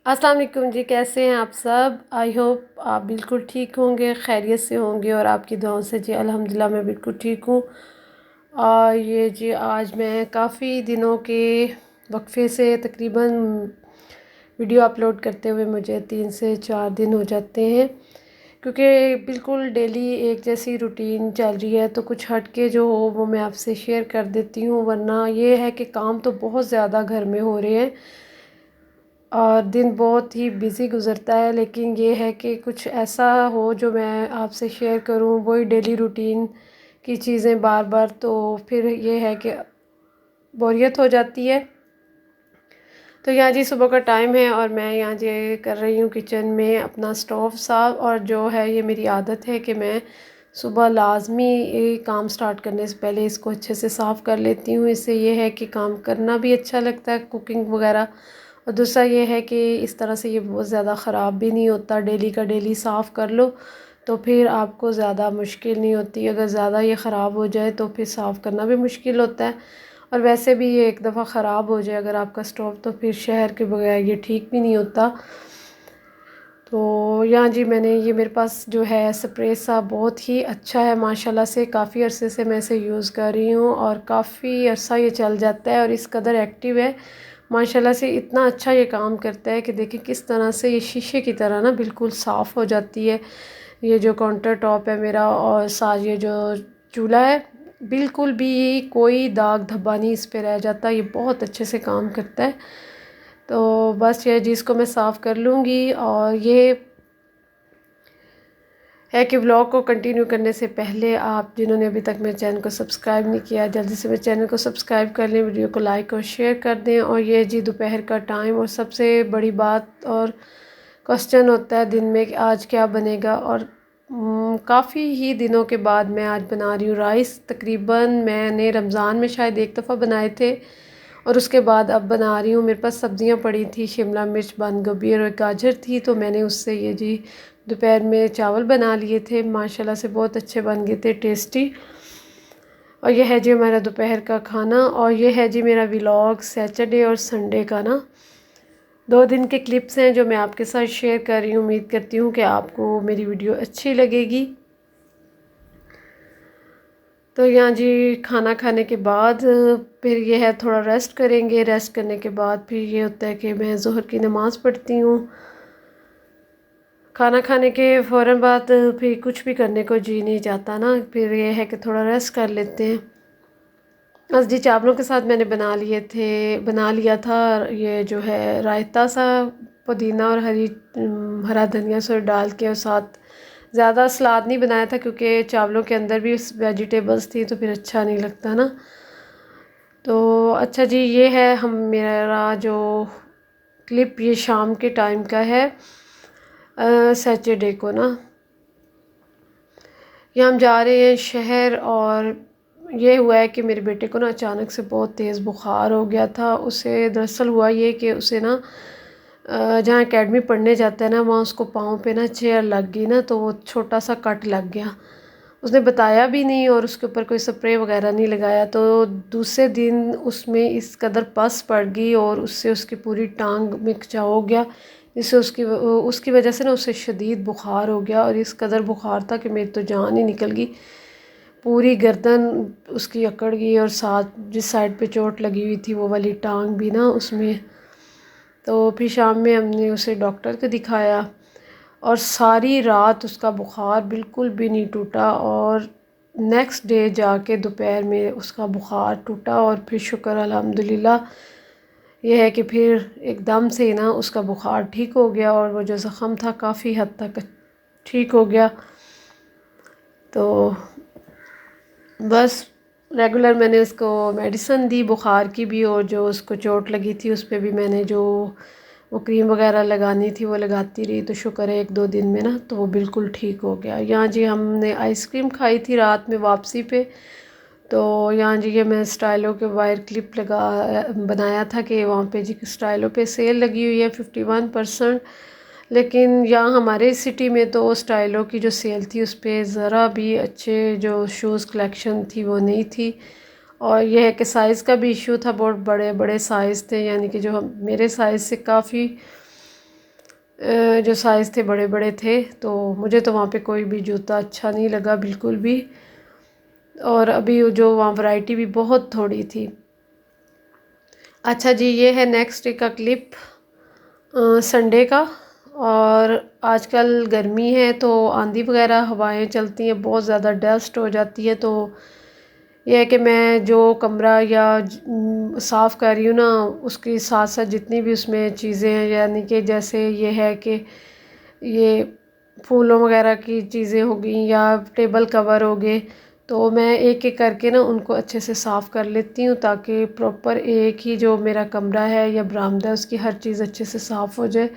अस्सलाम वालेकुम जी, कैसे हैं आप सब। आई होप आप बिल्कुल ठीक होंगे, खैरियत से होंगे और आपकी दुआओं से जी अल्हम्दुलिल्लाह मैं बिल्कुल ठीक हूँ। और ये जी आज मैं काफ़ी दिनों के वक्फे से तकरीबन वीडियो अपलोड करते हुए मुझे 3 से 4 दिन हो जाते हैं, क्योंकि बिल्कुल डेली एक जैसी रूटीन चल रही है, तो कुछ हट के जो हो वो मैं आपसे शेयर कर देती हूँ। वरना ये है कि काम तो बहुत ज़्यादा घर में हो रहे हैं और दिन बहुत ही बिज़ी गुज़रता है, लेकिन ये है कि कुछ ऐसा हो जो मैं आपसे शेयर करूं, वही डेली रूटीन की चीज़ें बार बार, तो फिर ये है कि बोरियत हो जाती है। तो यहाँ जी सुबह का टाइम है और मैं यहाँ जी कर रही हूँ किचन में अपना स्टोव साफ़। और जो है ये मेरी आदत है कि मैं सुबह लाजमी ये काम स्टार्ट करने से पहले इसको अच्छे से साफ़ कर लेती हूँ। इससे ये है कि काम करना भी अच्छा लगता है, कुकिंग वगैरह। और दूसरा ये है कि इस तरह से ये बहुत ज़्यादा ख़राब भी नहीं होता, डेली का डेली साफ़ कर लो तो फिर आपको ज़्यादा मुश्किल नहीं होती। अगर ज़्यादा ये ख़राब हो जाए तो फिर साफ़ करना भी मुश्किल होता है। और वैसे भी ये एक दफ़ा ख़राब हो जाए अगर आपका स्टोव, तो फिर शहर के बगैर ये ठीक भी नहीं होता। तो यहाँ जी मैंने ये मेरे पास जो है स्प्रे सा बहुत ही अच्छा है माशाल्लाह से, काफ़ी अरसे से मैं इसे यूज़ कर रही हूँ और काफ़ी अरसा ये चल जाता है और इस कदर एक्टिव है माशाल्लाह से। इतना अच्छा ये काम करता है कि देखिए किस तरह से ये शीशे की तरह ना बिल्कुल साफ़ हो जाती है। ये जो काउंटर टॉप है मेरा और साथ ये जो चूल्हा है, बिल्कुल भी कोई दाग धब्बा नहीं इस पे रह जाता। ये बहुत अच्छे से काम करता है। तो बस ये जी इसको मैं साफ़ कर लूँगी। और ये है कि व्लॉग को कंटिन्यू करने से पहले आप जिन्होंने अभी तक मेरे चैनल को सब्सक्राइब नहीं किया, जल्दी से मेरे चैनल को सब्सक्राइब कर लें, वीडियो को लाइक और शेयर कर दें। और ये जी दोपहर का टाइम और सबसे बड़ी बात और क्वेश्चन होता है दिन में कि आज क्या बनेगा। और काफ़ी ही दिनों के बाद मैं आज बना रही हूँ राइस। तकरीबन मैंने रमज़ान में शायद एक दफ़ा बनाए थे और उसके बाद अब बना रही हूँ। मेरे पास सब्ज़ियाँ पड़ी थी, शिमला मिर्च, बंद गोभी और एक गाजर थी, तो मैंने उससे ये जी दोपहर में चावल बना लिए थे। माशाल्लाह से बहुत अच्छे बन गए थे, टेस्टी। और ये है जी हमारा दोपहर का खाना। और ये है जी मेरा व्लॉग सैटरडे और संडे का ना 2 दिन के क्लिप्स हैं जो मैं आपके साथ शेयर कर रही हूँ। उम्मीद करती हूँ कि आपको मेरी वीडियो अच्छी लगेगी। तो यहाँ जी खाना खाने के बाद फिर ये है थोड़ा रेस्ट करेंगे। रेस्ट करने के बाद फिर ये होता है कि मैं ज़ोहर की नमाज़ पढ़ती हूँ। खाना खाने के फ़ौरन बाद फिर कुछ भी करने को जी नहीं चाहता ना, फिर ये है कि थोड़ा रेस्ट कर लेते हैं। बस जी चावलों के साथ मैंने बना लिया था ये जो है रायता सा, पुदीना और हरा धनिया से डाल के। और साथ ज़्यादा सलाद नहीं बनाया था क्योंकि चावलों के अंदर भी वेजिटेबल्स थी तो फिर अच्छा नहीं लगता ना। तो अच्छा जी ये है हम मेरा जो क्लिप ये शाम के टाइम का है सैटरडे को ना। ये हम जा रहे हैं शहर और ये हुआ है कि मेरे बेटे को ना अचानक से बहुत तेज़ बुखार हो गया था। उसे दरअसल हुआ ये कि उसे ना जहाँ एकेडमी पढ़ने जाता है ना, वहाँ उसको पाँव पे ना चेयर लग गई ना, तो वो छोटा सा कट लग गया। उसने बताया भी नहीं और उसके ऊपर कोई स्प्रे वगैरह नहीं लगाया। तो दूसरे दिन उसमें इस कदर पस पड़ गई और उससे उसकी पूरी टांग में खिंचाव हो गया, जिससे उसकी वजह से ना उसे शदीद बुखार हो गया। और इस कदर बुखार था कि मेरी तो जान ही निकल गई, पूरी गर्दन उसकी अकड़ गई और साथ जिस साइड पे चोट लगी हुई थी वो वाली टांग भी ना उसमें। तो फिर शाम में हमने उसे डॉक्टर को दिखाया और सारी रात उसका बुखार बिल्कुल भी नहीं टूटा। और नेक्स्ट डे जाके दोपहर में उसका बुखार टूटा और फिर शुक्र अल्हम्दुलिल्लाह ये है कि फिर एकदम से ना उसका बुखार ठीक हो गया और वो जो ज़ख़म था काफ़ी हद तक ठीक हो गया। तो बस रेगुलर मैंने उसको मेडिसिन दी बुखार की भी, और जो उसको चोट लगी थी उस पर भी मैंने जो वो क्रीम वगैरह लगानी थी वो लगाती रही। तो शुक्र है 1-2 दिन में ना तो वो बिल्कुल ठीक हो गया। यहाँ जी हमने आइसक्रीम खाई थी रात में वापसी पे। तो यहाँ जी ये मैं स्टाइलो के वायर क्लिप बनाया था कि वहाँ पे जी स्टाइलो पे सेल लगी हुई है 51%। लेकिन यहाँ हमारे सिटी में तो स्टाइलों की जो सेल थी उस पर ज़रा भी अच्छे जो शूज़ कलेक्शन थी वो नहीं थी। और यह है कि साइज़ का भी इशू था, बहुत बड़े बड़े साइज़ थे, यानी कि जो हम मेरे साइज़ से काफ़ी जो साइज़ थे बड़े बड़े थे, तो मुझे तो वहाँ पे कोई भी जूता अच्छा नहीं लगा बिल्कुल भी। और अभी जो वहाँ वैरायटी भी बहुत थोड़ी थी। अच्छा जी, ये है नेक्स्ट डे का क्लिप संडे का। और आजकल गर्मी है तो आंधी वगैरह हवाएं चलती हैं, बहुत ज़्यादा डस्ट हो जाती है। तो यह है कि मैं जो कमरा या साफ़ कर रही हूँ ना, उसके साथ साथ जितनी भी उसमें चीज़ें हैं, यानी कि जैसे ये है कि ये फूलों वगैरह की चीज़ें हो गई या टेबल कवर हो गए, तो मैं एक एक करके ना उनको अच्छे से साफ़ कर लेती हूँ, ताकि प्रॉपर एक ही जो मेरा कमरा है या बरामदा है उसकी हर चीज़ अच्छे से साफ़ हो जाए।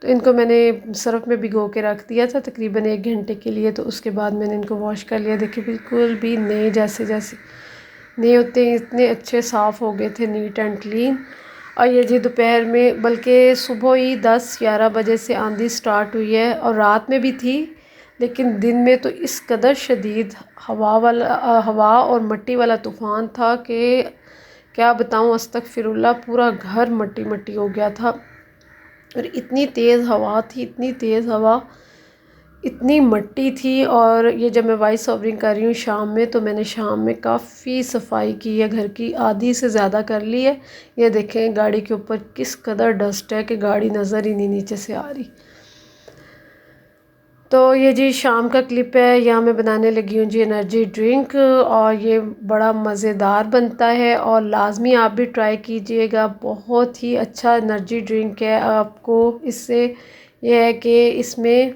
तो इनको मैंने सर्फ़ में भिगो के रख दिया था तकरीबन 1 घंटे के लिए। तो उसके बाद मैंने इनको वॉश कर लिया। देखिए बिल्कुल भी नए जैसे जैसे नहीं होते, इतने अच्छे साफ़ हो गए थे, नीट एंड क्लीन। और ये जी दोपहर में, बल्कि सुबह ही 10-11 बजे से आंधी स्टार्ट हुई है और रात में भी थी, लेकिन दिन में तो इस कदर शदीद हवा और मिट्टी वाला तूफ़ान था कि क्या बताऊँ, अस्तगफिरुल्लाह, पूरा घर मट्टी मट्टी हो गया था। और इतनी तेज़ हवा थी, इतनी तेज़ हवा, इतनी मिट्टी थी। और ये जब मैं वॉइस ओवरिंग कर रही हूँ शाम में, तो मैंने शाम में काफ़ी सफाई की है, घर की आधी से ज़्यादा कर ली है। ये देखें गाड़ी के ऊपर किस कदर डस्ट है कि गाड़ी नज़र ही नहीं नीचे से आ रही। तो ये जी शाम का क्लिप है। यहाँ मैं बनाने लगी हूँ जी एनर्जी ड्रिंक, और ये बड़ा मज़ेदार बनता है और लाजमी आप भी ट्राई कीजिएगा। बहुत ही अच्छा एनर्जी ड्रिंक है। आपको इससे यह है कि इसमें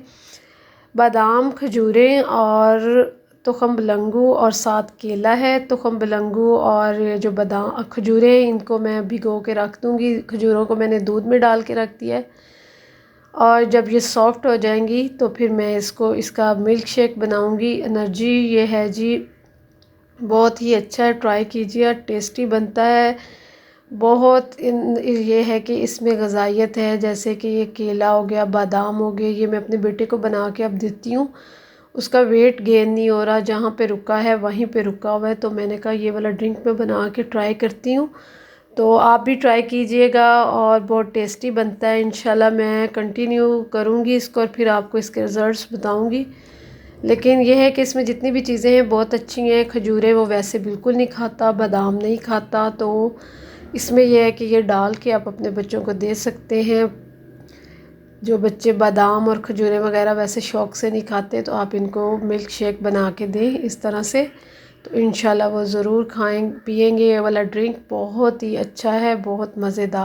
बादाम, खजूरें और तुखम बिलंगू और साथ केला है। तुखम बिलंगू और जो बादाम खजूरें हैं, इनको मैं भिगो के रख दूँगी। खजूरों को मैंने दूध में डाल के रख दिया है, और जब ये सॉफ्ट हो जाएंगी तो फिर मैं इसका मिल्क शेक बनाऊँगी। एनर्जी ये है जी, बहुत ही अच्छा है, ट्राई कीजिए, टेस्टी बनता है बहुत। ये है कि इसमें ग़िज़ाइयत है, जैसे कि ये केला हो गया, बादाम हो गए। ये मैं अपने बेटे को बना के अब देती हूँ, उसका वेट गेन नहीं हो रहा, जहाँ पे रुका है वहीं पे रुका हुआ है। तो मैंने कहा ये वाला ड्रिंक मैं बना के ट्राई करती हूँ, तो आप भी ट्राई कीजिएगा और बहुत टेस्टी बनता है। इंशाल्लाह मैं कंटिन्यू करूँगी इसको और फिर आपको इसके रिज़ल्ट्स बताऊँगी। लेकिन यह है कि इसमें जितनी भी चीज़ें हैं बहुत अच्छी हैं। खजूरें वो वैसे बिल्कुल नहीं खाता, बादाम नहीं खाता, तो इसमें यह है कि ये डाल के आप अपने बच्चों को दे सकते हैं। जो बच्चे बादाम और खजूरें वगैरह वैसे शौक़ से नहीं खाते, तो आप इनको मिल्क शेक बना के दें इस तरह से, तो इंशाल्लाह वो ज़रूर खाएं पिएंगे। ये वाला ड्रिंक बहुत ही अच्छा है, बहुत मज़ेदार।